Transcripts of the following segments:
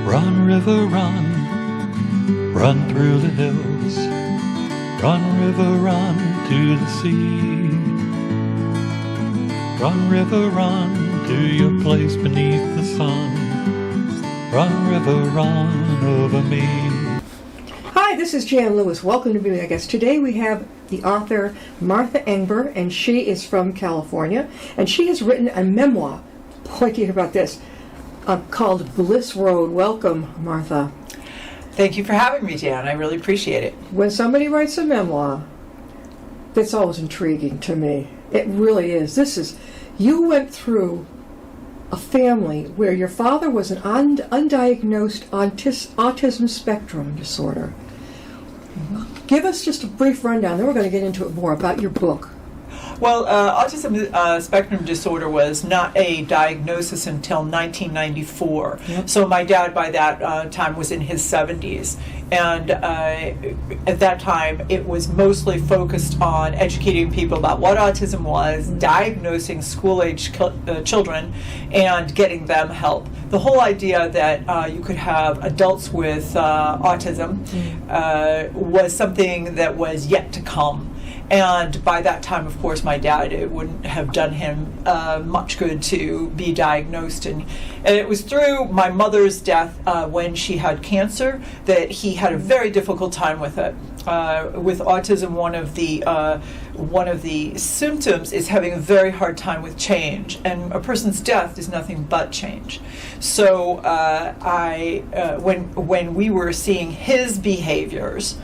Run, river, run, run through the hills. Run, river, run to the sea. Run, river, run to your place beneath the sun. Run, river, run over me. Hi, this is Jan Lewis. Welcome to Be My Guest. Today we have the author Martha Engber, and she is from California, and she has written a memoir. Boy, do you hear about this? Called Bliss Road. Welcome, Martha. Thank you for having me, Jan. I really appreciate it. When somebody writes a memoir, that's always intriguing to me. It really is. You went through a family where your father was an undiagnosed autism spectrum disorder. Give us just a brief rundown, then we're going to get into it more about your book. Well, autism spectrum disorder was not a diagnosis until 1994. Yep. So my dad, by that time, was in his 70s. And at that time, it was mostly focused on educating people about what autism was, diagnosing school-age children, and getting them help. The whole idea that you could have adults with autism was something that was yet to come. And by that time, of course, my dad, it wouldn't have done him much good to be diagnosed. And it was through my mother's death when she had cancer that he had a very difficult time with it. With autism, one of the symptoms is having a very hard time with change, and a person's death is nothing but change. So when we were seeing his behaviors,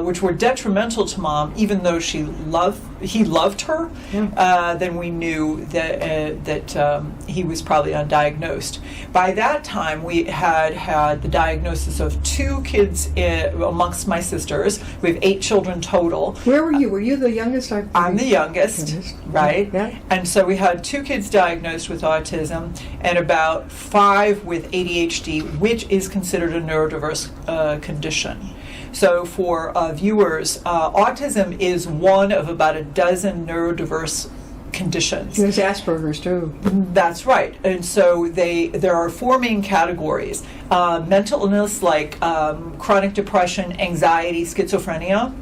which were detrimental to Mom, even though he loved her, then we knew that he was probably undiagnosed. By that time, we had the diagnosis of 2 kids amongst my sisters. We have 8 children total. Where were you? Were you the youngest? I'm the youngest, right? Yeah. And so we had 2 kids diagnosed with autism and about 5 with ADHD, which is considered a neurodiverse condition. So for viewers, autism is one of about a dozen neurodiverse conditions. There's Asperger's too. That's right. And so there are 4 main categories. Mental illness like chronic depression, anxiety, schizophrenia.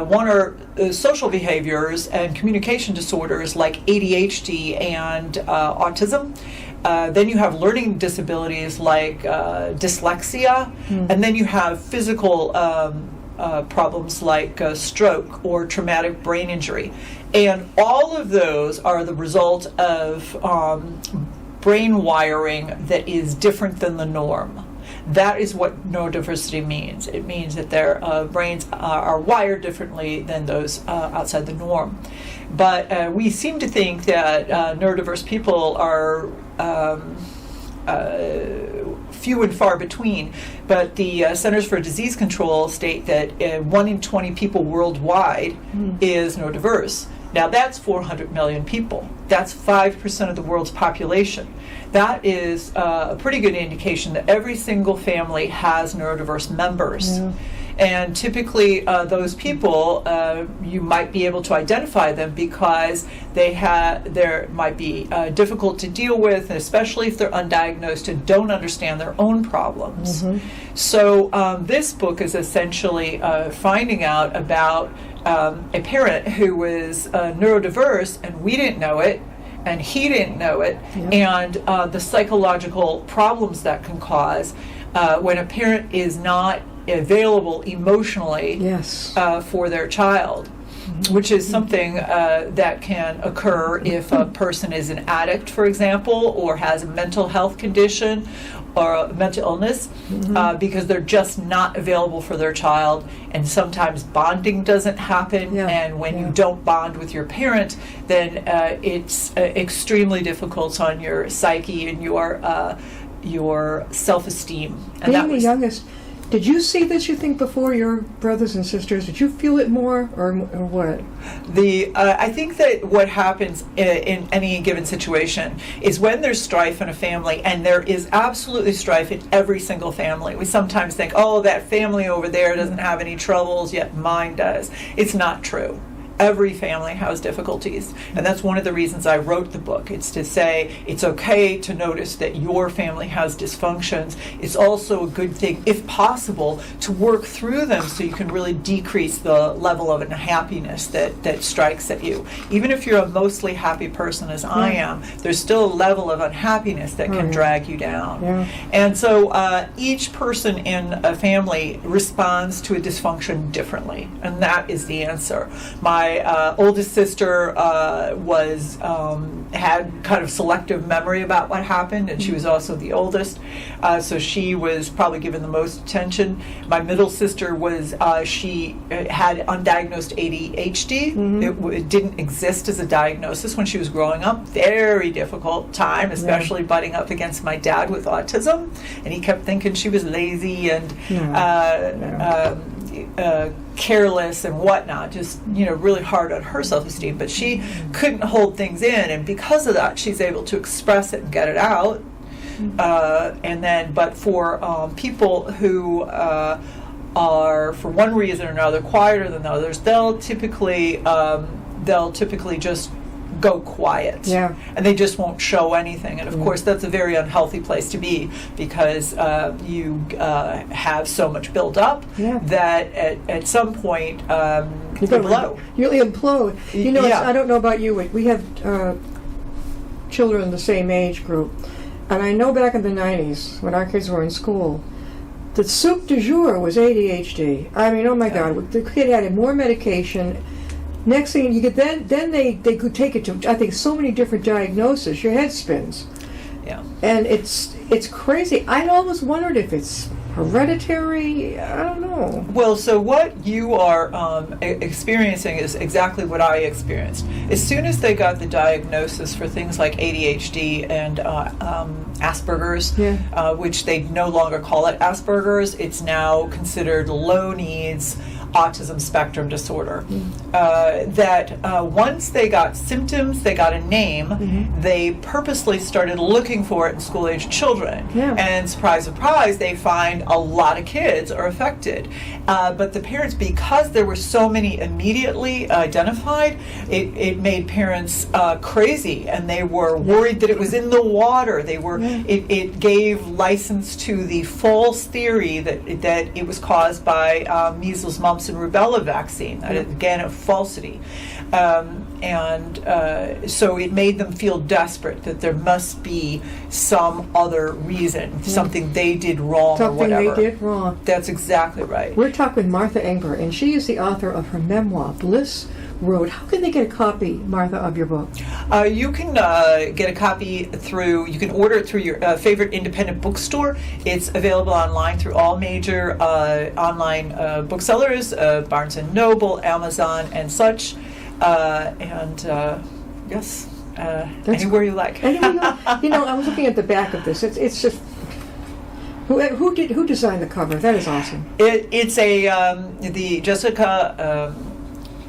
One are social behaviors and communication disorders like ADHD and autism. Then you have learning disabilities like dyslexia, and then you have physical problems like stroke or traumatic brain injury. And all of those are the result of brain wiring that is different than the norm. That is what neurodiversity means. It means that their brains are wired differently than those outside the norm. But we seem to think that neurodiverse people are few and far between. But the Centers for Disease Control state that 1 in 20 people worldwide is neurodiverse. Now that's 400 million people. That's 5% of the world's population. That is a pretty good indication that every single family has neurodiverse members. Yeah. And typically those people, you might be able to identify them because they might be difficult to deal with, especially if they're undiagnosed and don't understand their own problems. So this book is essentially finding out about a parent who was neurodiverse, and we didn't know it, and he didn't know it, and the psychological problems that can cause when a parent is not available emotionally for their child, which is something that can occur if a person is an addict, for example, or has a mental health condition or a mental illness, because they're just not available for their child. And sometimes bonding doesn't happen, and when you don't bond with your parent, then it's extremely difficult on your psyche and your self-esteem. And being the youngest, did you see this, you think, before your brothers and sisters? Did you feel it more, or what? I think that what happens in any given situation is when there's strife in a family, and there is absolutely strife in every single family. We sometimes think, oh, that family over there doesn't have any troubles, yet mine does. It's not true. Every family has difficulties, and that's one of the reasons I wrote the book. It's to say it's okay to notice that your family has dysfunctions. It's also a good thing, if possible, to work through them so you can really decrease the level of unhappiness that strikes at you. Even if you're a mostly happy person, as I am, there's still a level of unhappiness that can drag you down. Yeah. And so each person in a family responds to a dysfunction differently, and that is the answer. My oldest sister had kind of selective memory about what happened, and she was also the oldest, so she was probably given the most attention. My middle sister she had undiagnosed ADHD. It didn't exist as a diagnosis when she was growing up. Very difficult time, especially butting up against my dad with autism, and he kept thinking she was lazy and careless and whatnot, just really hard on her self-esteem. But she couldn't hold things in, and because of that, she's able to express it and get it out. But for people who are, for one reason or another, quieter than others, they'll typically just go quiet, and they just won't show anything. And of course, that's a very unhealthy place to be, because you have so much built up that at some point you blow. You implode. I don't know about you. We have children in the same age group, and I know back in the 90s when our kids were in school, the soup du jour was ADHD. I mean, oh my God, the kid had more medication. Next thing you get, then they could take it to, I think, so many different diagnoses. Your head spins. Yeah. And it's crazy. I always wondered if it's hereditary. I don't know. Well, so what you are experiencing is exactly what I experienced. As soon as they got the diagnosis for things like ADHD and Asperger's, which they no longer call it Asperger's, it's now considered low needs autism spectrum disorder. Once they got symptoms, they got a name, they purposely started looking for it in school-age children. And surprise, surprise, they find a lot of kids are affected. But the parents, because there were so many immediately identified, it made parents crazy, and they were worried that it was in the water. It gave license to the false theory that it was caused by measles, mumps, and rubella vaccine. Again, a falsity. So it made them feel desperate that there must be some other reason, something they did wrong or whatever. Something they did wrong. That's exactly right. We're talking with Martha Engber, and she is the author of her memoir, Bliss Road. How can they get a copy, Martha, of your book? You can get a copy you can order it through your favorite independent bookstore. It's available online through all major online booksellers, Barnes & Noble, Amazon, and such. Yes, anywhere you like. I was looking at the back of this. It's just who designed the cover? That is awesome. It's the Jessica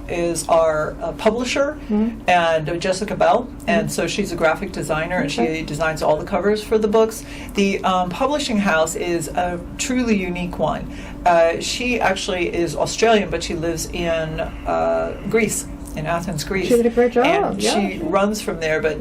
is our publisher, and Jessica Bell, and so she's a graphic designer, and she designs all the covers for the books. The publishing house is a truly unique one. She actually is Australian, but she lives in Greece. In Athens, Greece. She did a great job. And she runs from there, but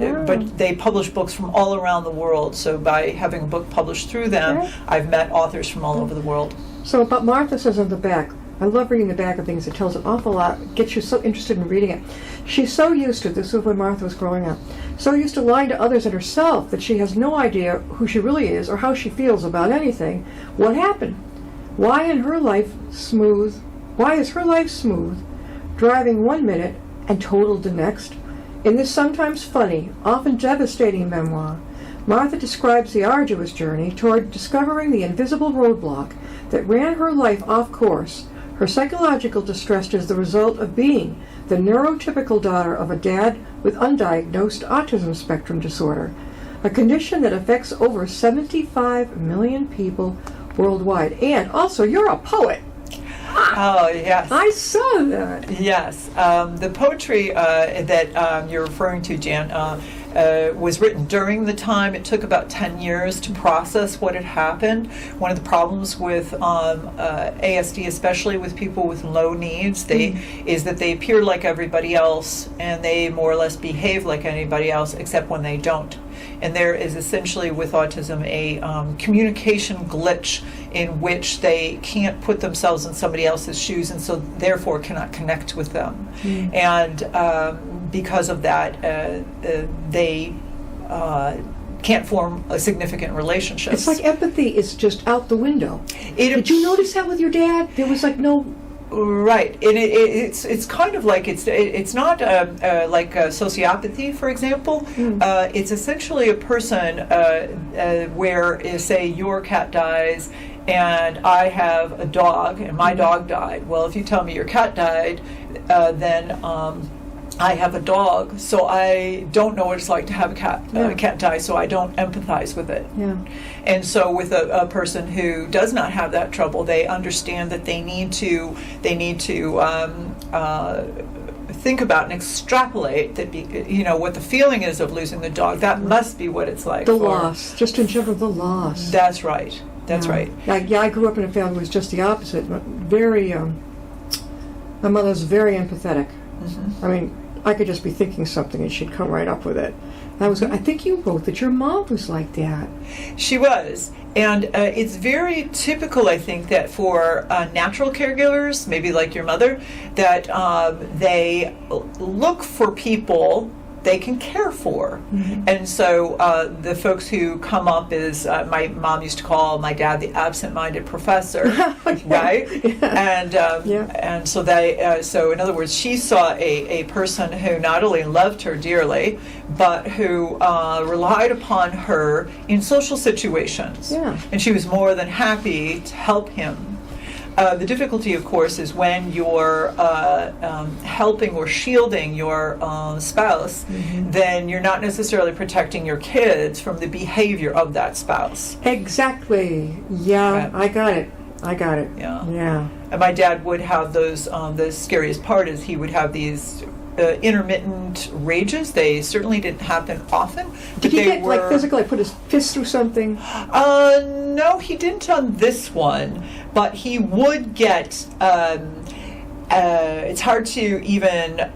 they publish books from all around the world. So by having a book published through them, I've met authors from all over the world. So, but Martha says on the back, I love reading the back of things. It tells an awful lot, gets you so interested in reading it. She's so used to, this was when Martha was growing up, so used to lying to others and herself that she has no idea who she really is or how she feels about anything. What happened? Why is her life smooth, driving 1 minute and totaled the next? In this sometimes funny, often devastating memoir, Martha describes the arduous journey toward discovering the invisible roadblock that ran her life off course. Her psychological distress is the result of being the neurotypical daughter of a dad with undiagnosed autism spectrum disorder, a condition that affects over 75 million people worldwide. And also, you're a poet. Oh, yes. I saw that. Yes. The poetry that you're referring to, Jan, was written during the time. It took about 10 years to process what had happened. One of the problems with ASD, especially with people with low needs, is that they appear like everybody else, and they more or less behave like anybody else, except when they don't. And there is essentially with autism a communication glitch in which they can't put themselves in somebody else's shoes, and so therefore cannot connect with them. And because of that, they can't form a significant relationship. It's like empathy is just out the window. Did you notice that with your dad? There was like no... Right, and it's kind of like it's not like sociopathy, for example. It's essentially a person where, say, your cat dies, and I have a dog, and my dog died. Well, if you tell me your cat died, then I have a dog, so I don't know what it's like to have a cat die, so I don't empathize with it. Yeah. And so with a person who does not have that trouble, they understand that they need to think about and extrapolate that what the feeling is of losing the dog. That must be what it's like. The loss, just in general, the loss. That's right. That's right. I grew up in a family that was just the opposite. Very, my mother was very empathetic. I mean, I could just be thinking something and she'd come right up with it. I think you wrote that your mom was like that. She was. And it's very typical, I think, that for natural caregivers, maybe like your mother, that they look for people they can care for. And so the folks who come up is, my mom used to call my dad the absent-minded professor, right? Yeah. And so so in other words, she saw a person who not only loved her dearly, but who relied upon her in social situations. Yeah. And she was more than happy to help him. The difficulty, of course, is when you're helping or shielding your spouse, then you're not necessarily protecting your kids from the behavior of that spouse. Exactly. Yeah, right. I got it. Yeah. And my dad would have those, the scariest part is he would have these intermittent rages. They certainly didn't happen often. Did he get like physical, like put his fist through something? No, he didn't on this one, but he would get, it's hard to even,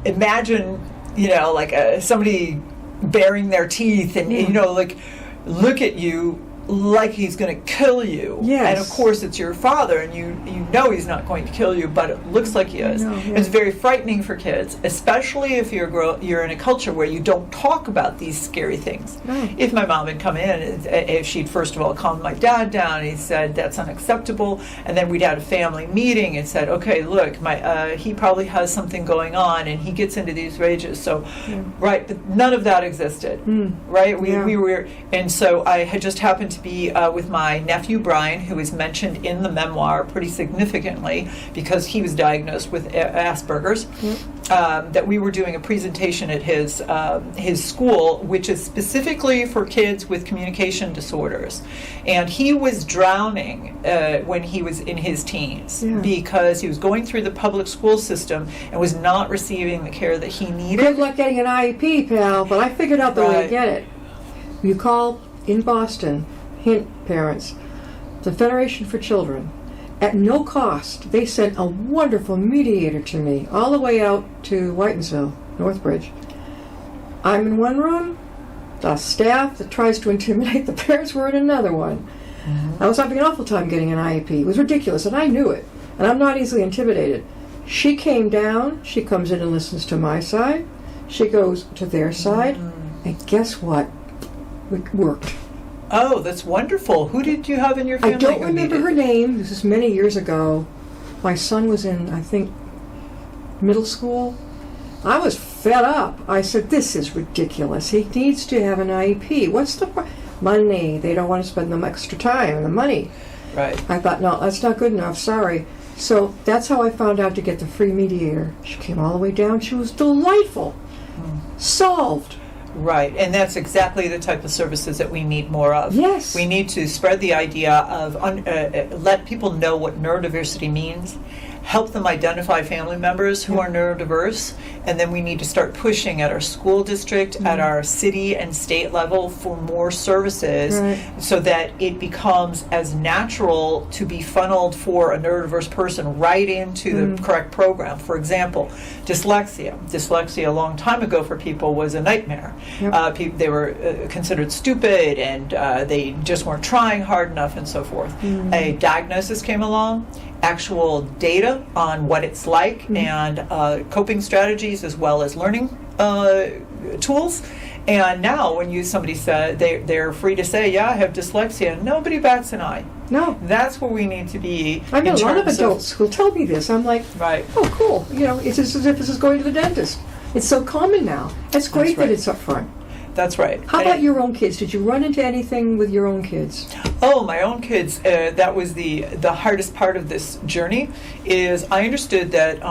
imagine, like somebody baring their teeth and, like look at you like he's going to kill you. Yes. And of course it's your father, and you know he's not going to kill you, but it looks like he is. It's very frightening for kids, especially if you're in a culture where you don't talk about these scary things. If my mom had come in, if she'd first of all calmed my dad down, and he said that's unacceptable, and then we'd had a family meeting and said, okay, look, he probably has something going on, and he gets into these rages. So, right, but none of that existed, right? We were, and so I had just happened to be with my nephew Brian, who is mentioned in the memoir pretty significantly because he was diagnosed with Asperger's. That we were doing a presentation at his school, which is specifically for kids with communication disorders, and he was drowning when he was in his teens because he was going through the public school system and was not receiving the care that he needed. Good luck getting an IEP, pal, but I figured out the way to get it. You call in Boston, hint parents, the Federation for Children. At no cost, they sent a wonderful mediator to me, all the way out to Whitensville, Northbridge. I'm in one room, the staff that tries to intimidate the parents were in another one. I was having an awful time getting an IEP. It was ridiculous, and I knew it. And I'm not easily intimidated. She came down, she comes in and listens to my side, she goes to their side, and guess what? It worked. Oh, that's wonderful. Who did you have in your family? I don't remember her name. This is many years ago. My son was in, I think, middle school. I was fed up. I said, this is ridiculous. He needs to have an IEP. What's the money? They don't want to spend the extra time and the money. Right. I thought, no, that's not good enough. Sorry. So that's how I found out to get the free mediator. She came all the way down. She was delightful. Solved. Right, and that's exactly the type of services that we need more of. Yes. We need to spread the idea of, let people know what neurodiversity means, help them identify family members who are neurodiverse, and then we need to start pushing at our school district, at our city and state level for more services so that it becomes as natural to be funneled for a neurodiverse person right into the correct program. For example, dyslexia. Dyslexia a long time ago for people was a nightmare. They were considered stupid, and they just weren't trying hard enough, and so forth. A diagnosis came along, actual data on what it's like, and coping strategies as well as learning tools. And now when somebody said they're free to say, yeah, I have dyslexia, nobody bats an eye. No. That's where we need to be. I know a lot of adults who tell me this. I'm like, oh, cool. It's as if this is going to the dentist. It's so common now. It's great that it's up front. That's right. How about your own kids? Did you run into anything with your own kids? Oh, my own kids. That was the hardest part of this journey. Is I understood that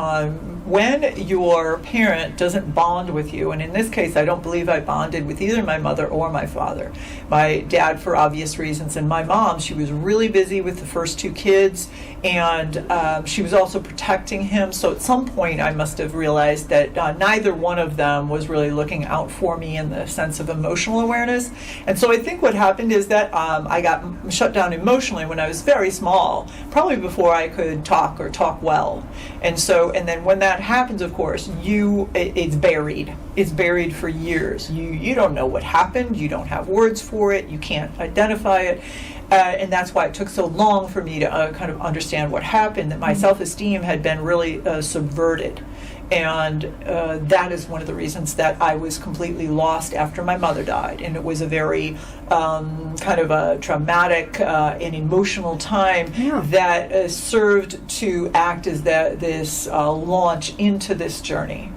when your parent doesn't bond with you, and in this case, I don't believe I bonded with either my mother or my father. My dad, for obvious reasons, and my mom, she was really busy with the first two kids, and she was also protecting him. So at some point, I must have realized that neither one of them was really looking out for me in the sense of emotional awareness. And so I think what happened is that I got shut down emotionally when I was very small, probably before I could talk or talk well. And then when that happens, of course, it's buried. It's buried for years. You don't know what happened. You don't have words for it. You can't identify it. And that's why it took so long for me to kind of understand what happened, that my self-esteem had been really subverted. And that is one of the reasons that I was completely lost after my mother died. And it was a very kind of a traumatic and emotional time that served to act as this launch into this journey.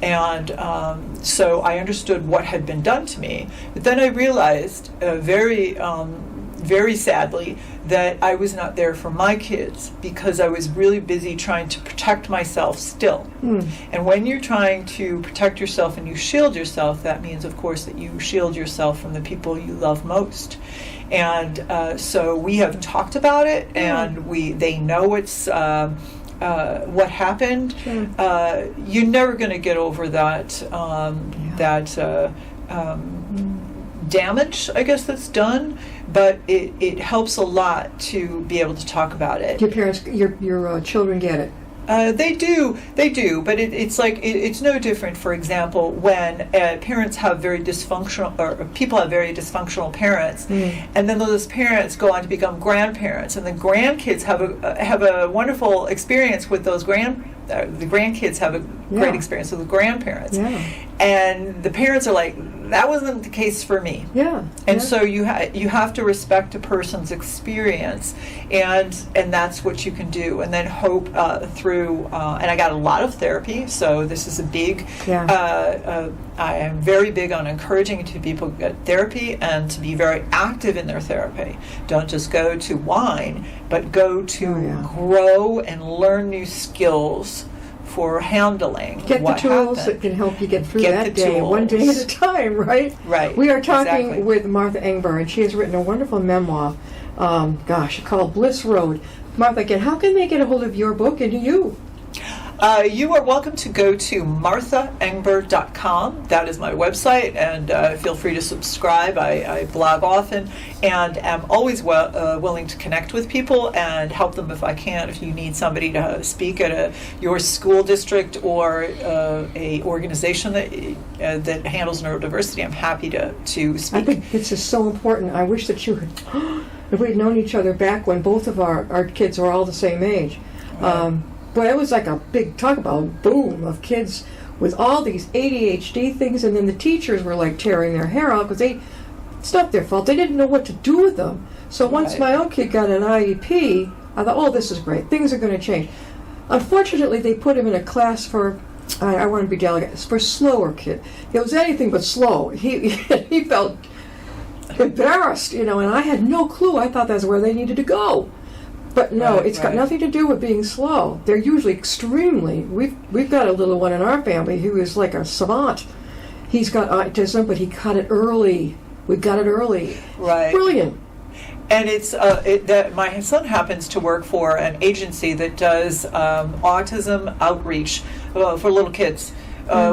And so I understood what had been done to me. But then I realized very sadly that I was not there for my kids because I was really busy trying to protect myself still. And when you're trying to protect yourself and you shield yourself, that means, of course, that you shield yourself from the people you love most. And so we have talked about it, and they know it's what happened. You're never going to get over that damage, I guess, that's done, but it helps a lot to be able to talk about it. Your parents, your children get it. They do, but it's like it's no different. For example, when parents have very dysfunctional, or people have very dysfunctional parents, and then those parents go on to become grandparents, and the grandkids have a wonderful experience with those the grandkids have a great experience with the grandparents, and the parents are like, that wasn't the case for me. And so you have to respect a person's experience, and that's what you can do, and then hope through. And I got a lot of therapy, so this is a big. I am very big on encouraging people to get therapy and to be very active in their therapy. Don't just go to whine, but go to grow and learn new skills for handling Get the tools that can help you get through that day, one day at a time, right? Right. We are talking with Martha Engber, and she has written a wonderful memoir, called Bliss Road. Martha, again, how can they get a hold of your book and you? You are welcome to go to marthaengber.com. That is my website, and feel free to subscribe. I blog often, and am always willing to connect with people and help them if I can. If you need somebody to speak at your school district or a organization that handles neurodiversity, I'm happy to speak. I think this is so important. I wish that you had, if we had known each other back when both of our kids were all the same age. But it was like a big, talk about boom of kids with all these ADHD things, and then the teachers were like tearing their hair out because it's not their fault. They didn't know what to do with them. So once my own kid got an IEP, I thought, oh, this is great. Things are going to change. Unfortunately, they put him in a class for, I want to be delicate, for slower kid. It was anything but slow. He felt embarrassed, and I had no clue. I thought that's where they needed to go. But no, it's got nothing to do with being slow. They're usually extremely. We've got a little one in our family who is like a savant. He's got autism, but he got it early. We got it early. Right. Brilliant. And it's that my son happens to work for an agency that does autism outreach for little kids.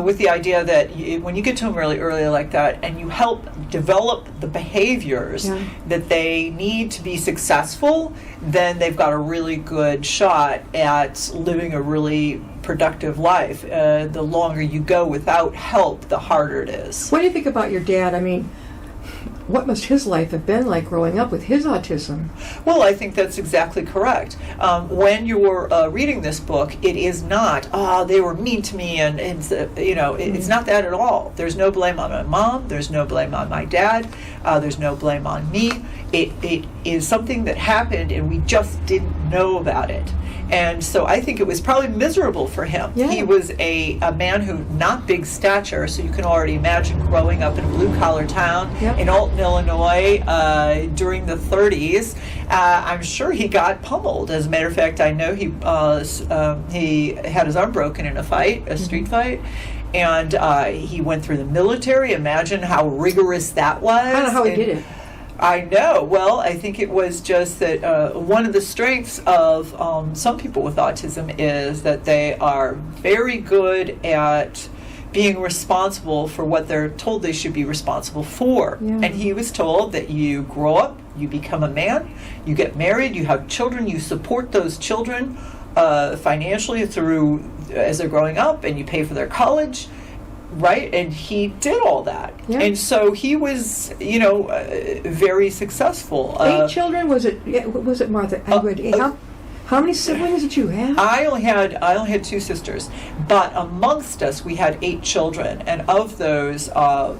With the idea that when you get to them really early like that and you help develop the behaviors that they need to be successful, then they've got a really good shot at living a really productive life. The longer you go without help, the harder it is. What do you think about your dad? I mean, what must his life have been like growing up with his autism? Well, I think that's exactly correct. When you're reading this book, it is not, they were mean to me, and it's not that at all. There's no blame on my mom. There's no blame on my dad. There's no blame on me. It is something that happened, and we just didn't know about it. And so I think it was probably miserable for him. Yeah. He was a man who, not big stature, so you can already imagine growing up in a blue-collar town in Alton, Illinois during the 30s. I'm sure he got pummeled. As a matter of fact, I know he had his arm broken in a fight, a street fight. And he went through the military. Imagine how rigorous that was. I don't know how he did it. I know. Well, I think it was just that one of the strengths of some people with autism is that they are very good at being responsible for what they're told they should be responsible for. Yeah. And he was told that you grow up, you become a man, you get married, you have children, you support those children financially through as they're growing up, and you pay for their college. Right, and he did all that, and so he was, very successful. 8 children? Was it Martha? How many siblings did you have? I only had 2 sisters, but amongst us we had 8 children, and of those, I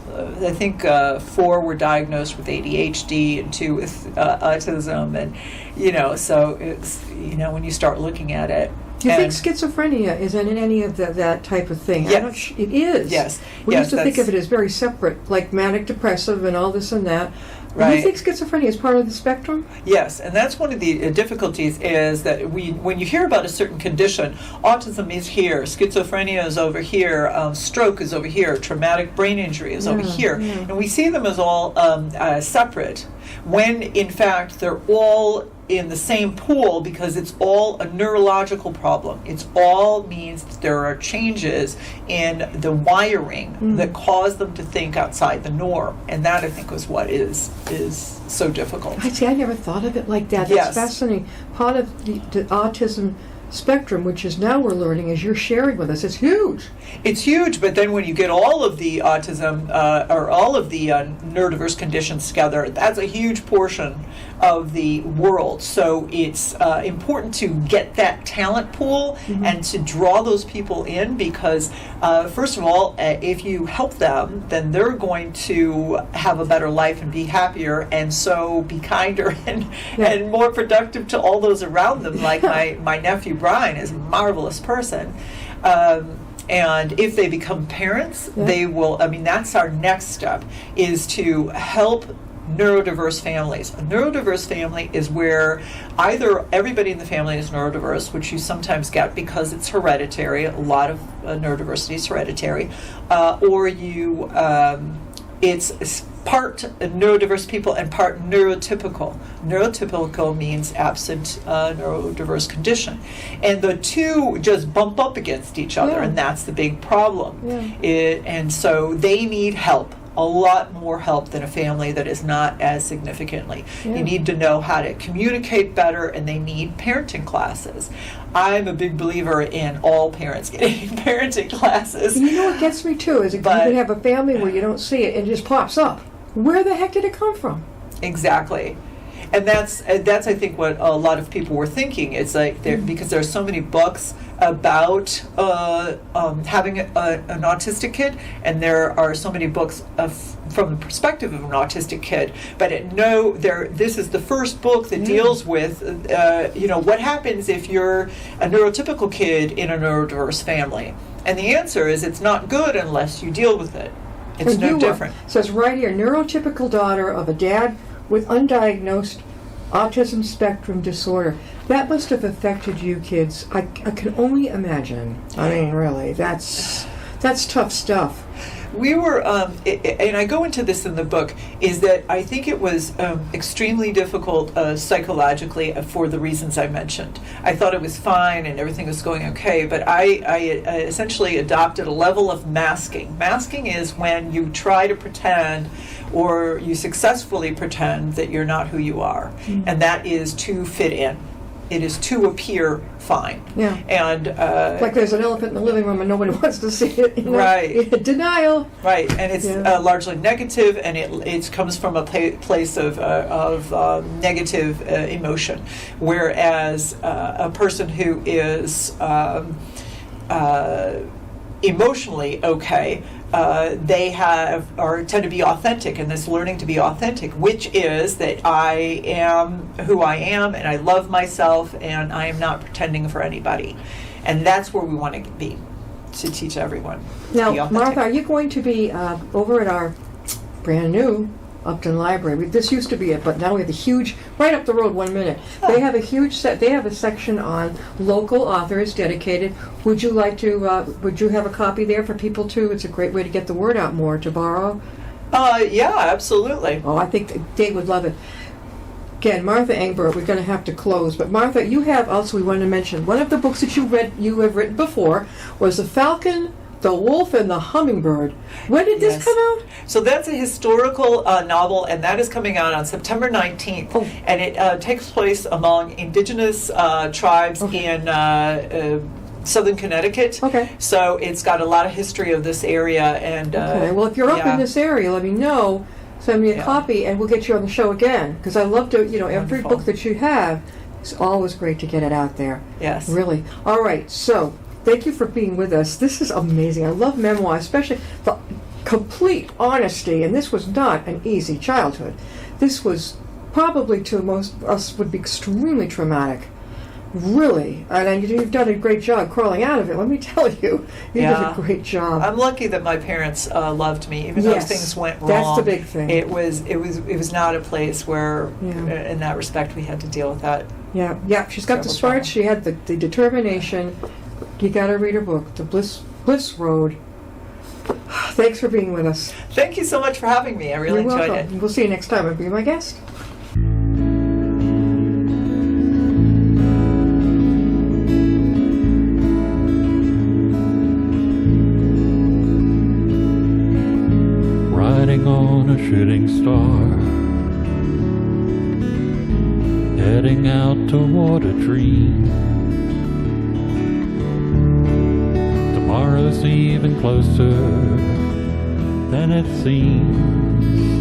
think 4 were diagnosed with ADHD and 2 with autism, and so it's when you start looking at it. Do you think schizophrenia is in any of that type of thing? Yes. It is. Yes. We used to think of it as very separate, like manic depressive and all this and that. Right. Do you think schizophrenia is part of the spectrum? Yes, and that's one of the difficulties is that when you hear about a certain condition, autism is here, schizophrenia is over here, stroke is over here, traumatic brain injury is over here, and we see them as all separate, when in fact they're all in the same pool because it's all a neurological problem. It all means that there are changes in the wiring that cause them to think outside the norm, and that I think was what is so difficult. I never thought of it like that. That's fascinating. Part of the autism spectrum, which is now we're learning, as you're sharing with us, it's huge. It's huge, but then when you get all of the autism or all of the neurodiverse conditions together, that's a huge portion of the world. So it's important to get that talent pool and to draw those people in because, first of all, if you help them, then they're going to have a better life and be happier, and so be kinder and more productive to all those around them. Like my nephew Brian is a marvelous person. And if they become parents, they will, that's our next step, is to help neurodiverse families. A neurodiverse family is where either everybody in the family is neurodiverse, which you sometimes get because it's hereditary, a lot of neurodiversity is hereditary, or you, it's part neurodiverse people and part neurotypical. Neurotypical means absent neurodiverse condition. And the two just bump up against each other, and that's the big problem. And so they need help. A lot more help than a family that is not as significantly. You need to know how to communicate better, and they need parenting classes. I'm a big believer in all parents getting parenting classes. You know what gets me too is you can have a family where you don't see it and it just pops up. Where the heck did it come from? Exactly. And that's I think what a lot of people were thinking. It's like because there are so many books about having an autistic kid, and there are so many books from the perspective of an autistic kid. But this is the first book that deals with what happens if you're a neurotypical kid in a neurodiverse family. And the answer is it's not good unless you deal with it. It's no different. It says right here, neurotypical daughter of a dad with undiagnosed autism spectrum disorder. That must have affected you kids. I can only imagine. I mean, really, that's tough stuff. We were, and I go into this in the book, is that I think it was extremely difficult psychologically for the reasons I mentioned. I thought it was fine and everything was going okay, but I essentially adopted a level of masking. Masking is when you try to pretend or you successfully pretend that you're not who you are, and that is to fit in. It is to appear fine. Yeah. And like there's an elephant in the living room and nobody wants to see it. You know? Right. Denial. Right, and it's largely negative, and it comes from a place of negative emotion, whereas a person who is emotionally okay, they tend to be authentic, and this learning to be authentic, which is that I am who I am, and I love myself, and I am not pretending for anybody, and that's where we want to be, to teach everyone. Now, to be authentic. Martha, are you going to be over at our brand new Upton Library? This used to be it, but now we have a huge, right up the road 1 minute. They have a huge set. They have a section on local authors dedicated. Would you like to? Would you have a copy there for people too? It's a great way to get the word out more, to borrow. Yeah, absolutely. Oh, I think Dave would love it. Again, Martha Engber, we're going to have to close, but Martha, you have also, we wanted to mention, one of the books that you have written before was The Falcon, the Wolf, and the Hummingbird. When did this come out? So that's a historical novel, and that is coming out on September 19th. Oh. And it takes place among indigenous tribes in southern Connecticut. Okay. So it's got a lot of history of this area. And okay. Well, if you're up in this area, let me know. Send me a copy, and we'll get you on the show again. Because I love to, every book that you have, it's always great to get it out there. Yes. Really. All right. So thank you for being with us. This is amazing. I love memoir, especially the complete honesty. And this was not an easy childhood. This was probably, to most of us, would be extremely traumatic. Really. And you've done a great job crawling out of it. Let me tell you. You did a great job. I'm lucky that my parents loved me, even though things went wrong. That's the big thing. It was not a place where, in that respect, we had to deal with that. Yeah. Yeah. She's got the smarts. She had the determination. You got to read her book, The Bliss Road. Thanks for being with us. Thank you so much for having me. I really enjoyed it. We'll see you next time. I'll be my guest. Riding on a shooting star, heading out toward a dream. Tomorrow's even closer than it seems.